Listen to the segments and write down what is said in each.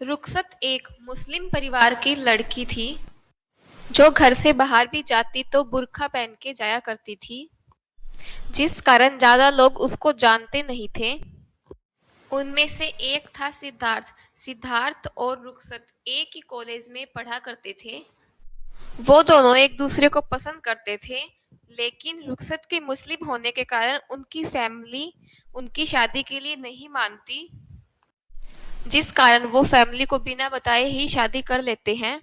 रुखसत एक मुस्लिम परिवार की लड़की थी जो घर से बाहर भी जाती तो बुर्का पहन के जाया करती थी, जिस कारण ज्यादा लोग उसको जानते नहीं थे। उनमें से एक था सिद्धार्थ। सिद्धार्थ और रुखसत एक ही कॉलेज में पढ़ा करते थे। वो दोनों एक दूसरे को पसंद करते थे, लेकिन रुखसत के मुस्लिम होने के कारण उनकी फैमिली उनकी शादी के लिए नहीं मानती, जिस कारण वो फैमिली को बिना बताए ही शादी कर लेते हैं।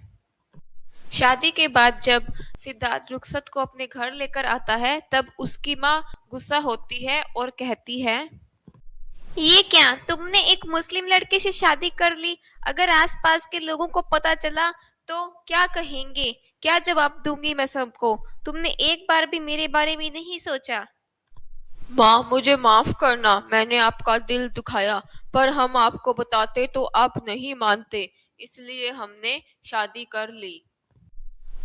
शादी के बाद जब सिद्धार्थ रुखसत को अपने घर लेकर आता है, तब उसकी माँ गुस्सा होती है और कहती है, ये क्या, तुमने एक मुस्लिम लड़के से शादी कर ली? अगर आसपास के लोगों को पता चला तो क्या कहेंगे? क्या जवाब दूंगी मैं सबको? तुमने एक बार भी मेरे बारे में नहीं सोचा? माँ, मुझे माफ करना, मैंने आपका दिल दुखाया, पर हम आपको बताते तो आप नहीं मानते, इसलिए हमने शादी कर ली।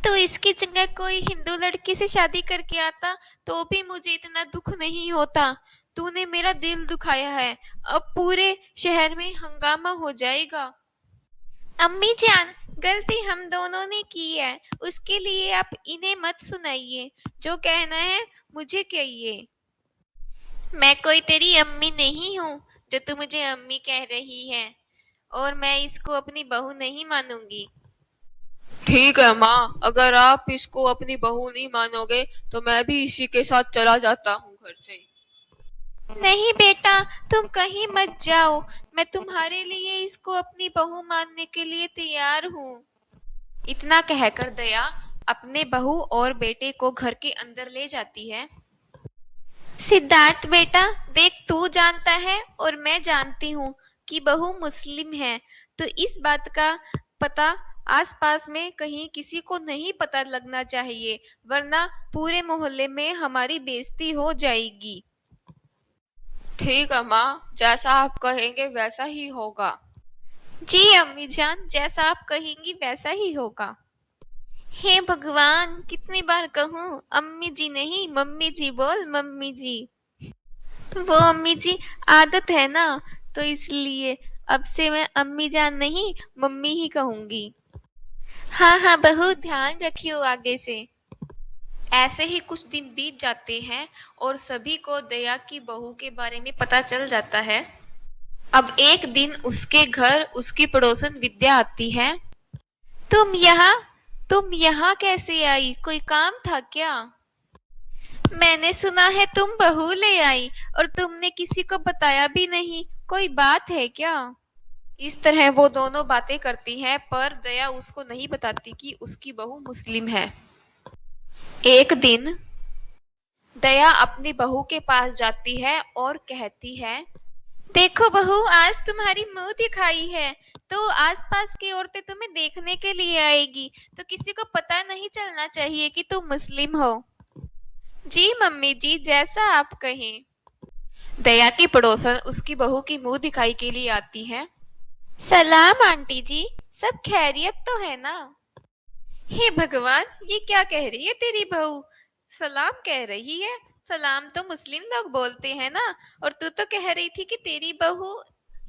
तो इसकी जगह कोई हिंदू लड़की से शादी करके आता तो भी मुझे इतना दुख नहीं होता। तूने मेरा दिल दुखाया है, अब पूरे शहर में हंगामा हो जाएगा। अम्मी जान, गलती हम दोनों ने की है, उसके लिए आप इन्हें मत सुनाइए। जो कहना है मुझे कहिए। मैं कोई तेरी अम्मी नहीं हूँ जो तू मुझे अम्मी कह रही है, और मैं इसको अपनी बहू नहीं मानूंगी। ठीक है माँ, अगर आप इसको अपनी बहू नहीं मानोगे तो मैं भी इसी के साथ चला जाता हूँ घर से। नहीं बेटा, तुम कहीं मत जाओ। मैं तुम्हारे लिए इसको अपनी बहू मानने के लिए तैयार हूँ। इतना कहकर दया अपने बहू और बेटे को घर के अंदर ले जाती है। सिद्धार्थ बेटा, देख, तू जानता है और मैं जानती हूँ कि बहू मुस्लिम है, तो इस बात का पता आसपास में कहीं किसी को नहीं पता लगना चाहिए, वरना पूरे मोहल्ले में हमारी बेइज्जती हो जाएगी। ठीक है माँ, जैसा आप कहेंगे वैसा ही होगा। जी अम्मी जान, जैसा आप कहेंगी वैसा ही होगा। हे भगवान, कितनी बार कहूँ, अम्मी जी नहीं मम्मी जी बोल, मम्मी जी। वो अम्मी जी आदत है ना, तो इसलिए अब से मैं अम्मी जान नहीं मम्मी ही कहूंगी। हाँ हाँ बहू, ध्यान रखियो आगे से। ऐसे ही कुछ दिन बीत जाते हैं और सभी को दया की बहू के बारे में पता चल जाता है। अब एक दिन उसके घर उसकी पड़ोसन विद्या आती है। तुम यहाँ तुम यहाँ कैसे आई? कोई काम था क्या? मैंने सुना है तुम बहू ले आई और तुमने किसी को बताया भी नहीं, कोई बात है क्या? इस तरह वो दोनों बातें करती हैं, पर दया उसको नहीं बताती कि उसकी बहू मुस्लिम है। एक दिन दया अपनी बहू के पास जाती है और कहती है, देखो बहू, आज तुम्हारी मुंह दिखाई है तो आसपास की औरतें तुम्हें देखने के लिए आएगी, तो किसी को पता नहीं चलना चाहिए कि तुम मुस्लिम हो। जी मम्मी जी, जैसा आप कहें। दया की पड़ोसन उसकी बहू की मुंह दिखाई के लिए आती है। सलाम आंटी जी, सब खैरियत तो है ना? हे भगवान, ये क्या कह रही है तेरी बहू? सलाम कह रही है? सलाम तो मुस्लिम लोग बोलते हैं ना, और तू तो कह रही थी कि तेरी बहू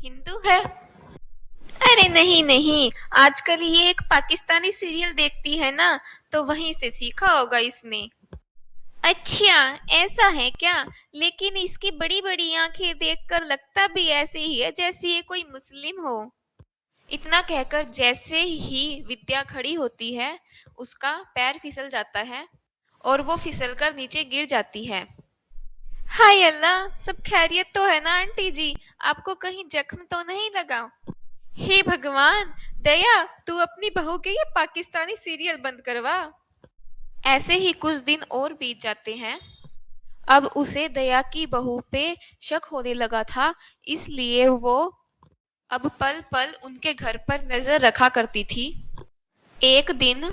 हिंदू है। अरे नहीं नहीं, आजकल ये एक पाकिस्तानी सीरियल देखती है ना, तो वहीं से सीखा होगा इसने। अच्छा, ऐसा है क्या? लेकिन इसकी बड़ी बड़ी आंखें देखकर लगता भी ऐसे ही है जैसे ये कोई मुस्लिम हो। इतना कहकर जैसे ही विद्या खड़ी होती है, उसका पैर फिसल जाता है और वो फिसलकर नीचे गिर जाती है। हाय अल्लाह, सब खैरियत तो है ना आंटी जी? आपको कहीं जख्म तो नहीं लगा? हे भगवान, दया, तू अपनी बहू के ये पाकिस्तानी सीरियल बंद करवा। ऐसे ही कुछ दिन और बीत जाते हैं। अब उसे दया की बहू पे शक होने लगा था, इसलिए वो अब पल पल उनके घर पर नजर रखा करती थी। एक दिन,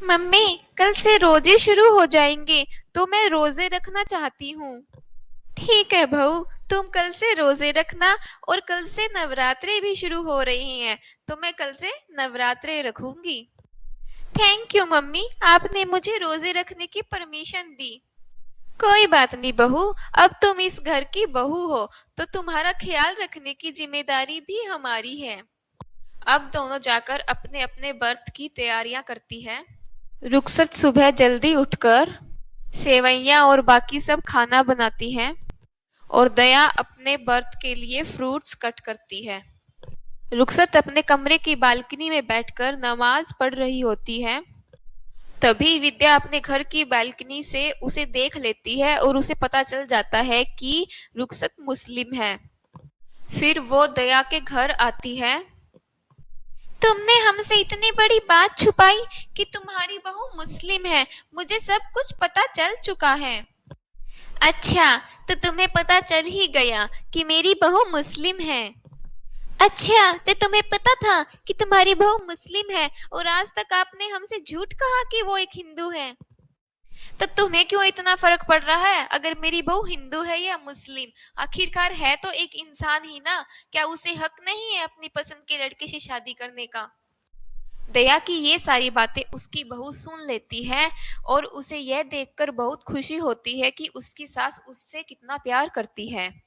मम्मी, कल से रोजे शुरू हो जाएंगे तो मैं रोजे रखना चाहती हूँ। ठीक है बहू, तुम कल से रोजे रखना, और कल से नवरात्रे भी शुरू हो रही हैं, तो मैं कल से नवरात्रे रखूंगी। थैंक यू मम्मी, आपने मुझे रोजे रखने की परमिशन दी। कोई बात नहीं बहू, अब तुम इस घर की बहू हो तो तुम्हारा ख्याल रखने की जिम्मेदारी भी हमारी है। अब दोनों जाकर अपने अपने बर्थ की तैयारियां करती है। रुखसत सुबह जल्दी उठकर सेवैयां और बाकी सब खाना बनाती है और दया अपने बर्थ के लिए फ्रूट्स कट करती है। रुखसत अपने कमरे की बालकनी में बैठकर नमाज पढ़ रही होती है। तभी विद्या अपने घर की बालकनी से उसे देख लेती है और उसे पता चल जाता है कि रुखसत मुस्लिम है। फिर वो दया के घर आती है। तुमने हमसे इतनी बड़ी बात छुपाई कि तुम्हारी बहू मुस्लिम है। मुझे सब कुछ पता चल चुका है। अच्छा, तो तुम्हें पता चल ही गया कि मेरी बहू मुस्लिम है। अच्छा, तो तुम्हें पता था कि तुम्हारी बहू मुस्लिम है और आज तक आपने हमसे झूठ कहा कि वो एक हिंदू है। तो तुम्हें क्यों इतना फर्क पड़ रहा है अगर मेरी बहू हिंदू है या मुस्लिम? आखिरकार है तो एक इंसान ही ना। क्या उसे हक नहीं है अपनी पसंद के लड़के से शादी करने का? दया की ये सारी बातें उसकी बहू सुन लेती है और उसे यह देखकर बहुत खुशी होती है कि उसकी सास उससे कितना प्यार करती है।